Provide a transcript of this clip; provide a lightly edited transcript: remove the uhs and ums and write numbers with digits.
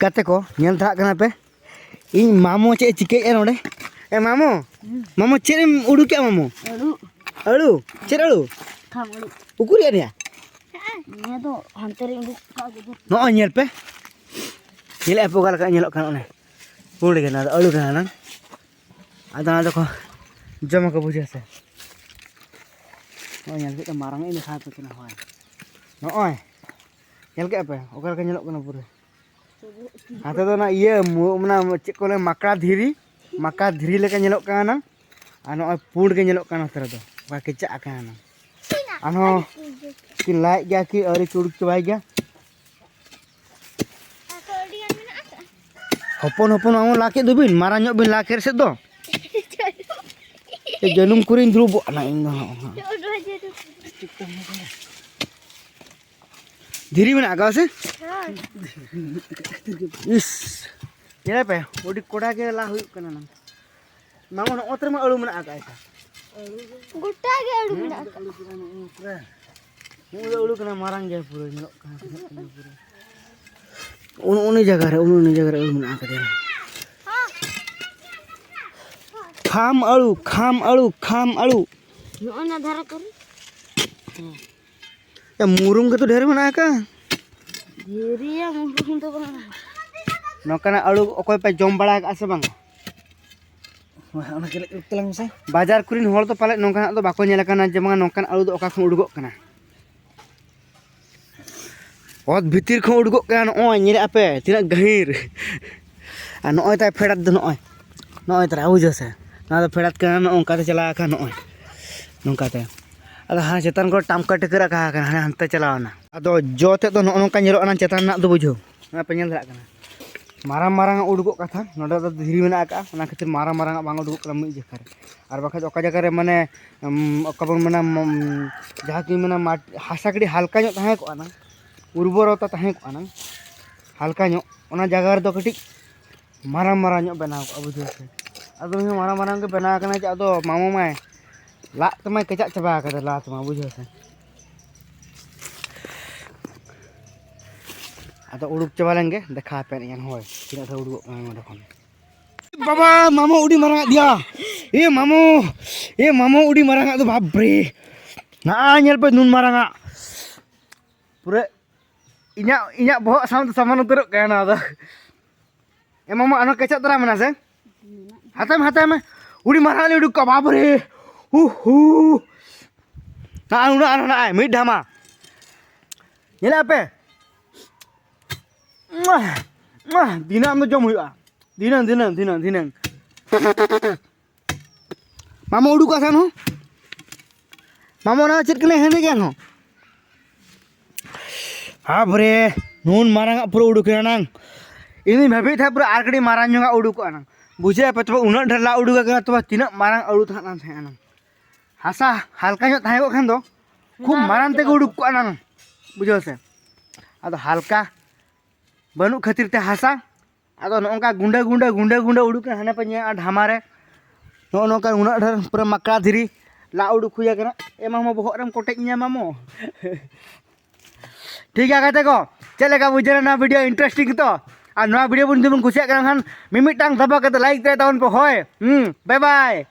गाते को नेल था कना पे इन मामो चे चिके ए नोडे ए मामो मामो चेरेम उडू क्या मामो अळू चेर अळू खाम अळू उकुर या ने तो हंतरे उडू का गदो नो नेल पे नेल एपो गाल का नेलो खान ओने पुंड के ना अळू खाना ना आदा को जमा को बुझे से नो नेल के मारंग इन खा पे कना होय नो ओय नेल के पे ओकर का नेलो कना पुरे हाथे तो ना ये मना चे को ले मका धीरी लेके नेलोक काना आ नो पुंड के नेलोक काना तरे दो बा केचा काना आनो कि लाइक गया कि अरे चुड़क चबाई गया हपन हपन आमो लाके दुबिन मारा ᱧᱚᱜ बिन लाके से दो ए जनुम कुरिन द्रुब ना इन धीरी में आगा से इस ये पे ओडी कोडा के ला हुई कना ना मामो न ओतर में अळू में आगा ऐसा गुट्टा के अळू में अळू कना मारंग गया पूरे ᱧᱮᱞᱚᱜ कना पूरे उन जगह रे अळू में आगा दे खाम अळू नो ना धारा कर या मुरुम के तो ढेर में का धीरिया मुरुम तो बना नौकाना अळू ओकोय पे जम बड़ा का से बांग ओना के तलंग से बाजार कुरिन होल तो पाले नौकाना तो बाको नेला काना जे नौकान अळू तो ओका खन उडगो कना ओत भितिर खन उडगो काना ओय नेरे आपे तिना गहिर आ नोय ता फेड़ात दो नोय तरा बुझो से ना तो फेड़ात काना ओंका ते चला का नोय नोंका ते अदा हां चेतन को टामका टेकर का हां हंते चलावना अदो जोते तो नोंका नेलो ना चेतन ना दो बुझो ना पे नेल कना माराम मारांग उडगो कथा नोडा तो धीरी मेना का ना खातिर माराम मारांग बांग उडगो कला मि जखा और बाखा ओका जगह रे माने ओका बन मना जहा कि मना हासा कड़ी हल्का ᱧᱚᱜ ताहे को ना उर्वरता ताहे को ना हल्का ᱧᱚᱜ ओना जगह रे दो कटी माराम ᱧᱚᱜ बनाव को बुझो से अदो माराम के बनाव कना जे अदो मामो माय ला तमाय कचा चबा का ला तमा बुझो से अदो उडुक चबा लेंगे देखा पे यन होय तिना था उडुक नोडे खन बाबा मामो उडी मारंग दिया ए मामो उडी मारंग दो बाप रे ना नेल पे नुन मारंग पूरे इnya बोह सामान उतरक काना दा ए मामो अनो कचा तरा मना से हाथे में उडी मारंग उडुक का बाप रे ना मिड ढामा नेला पे दिना में जम हुआ दिना मामा उडू का सान हो मामा ना चिट कने हेने गया हो हां बरे नून मारंगा पूरा उडू के नांग इनी भाभी था पूरा आरकड़ी मारन जोगा उडू को नांग बुझे पे तो उना ढला उडू का तो तिना मारंग अळू था ना थे नांग हासा हल्का ᱧᱚᱜ थाहे को खान दो खूब मारन ते उडू को नांग बुझो से अदो हल्का बनु खातिर ते हासा अदो नोंका गुंडा उडू के हाने पे ढामा रे नोका उना ढर पूरा मक्का धीरी ला उडू खुया कना ए मामो बहक रम कोटेज nya मामो ठीक है कहते को चले का बुझे ना वीडियो इंटरेस्टिंग तो और ना वीडियो बन कुसिया खान मिमिटांग दबा के लाइक दे तवन पे होय बाय बाय।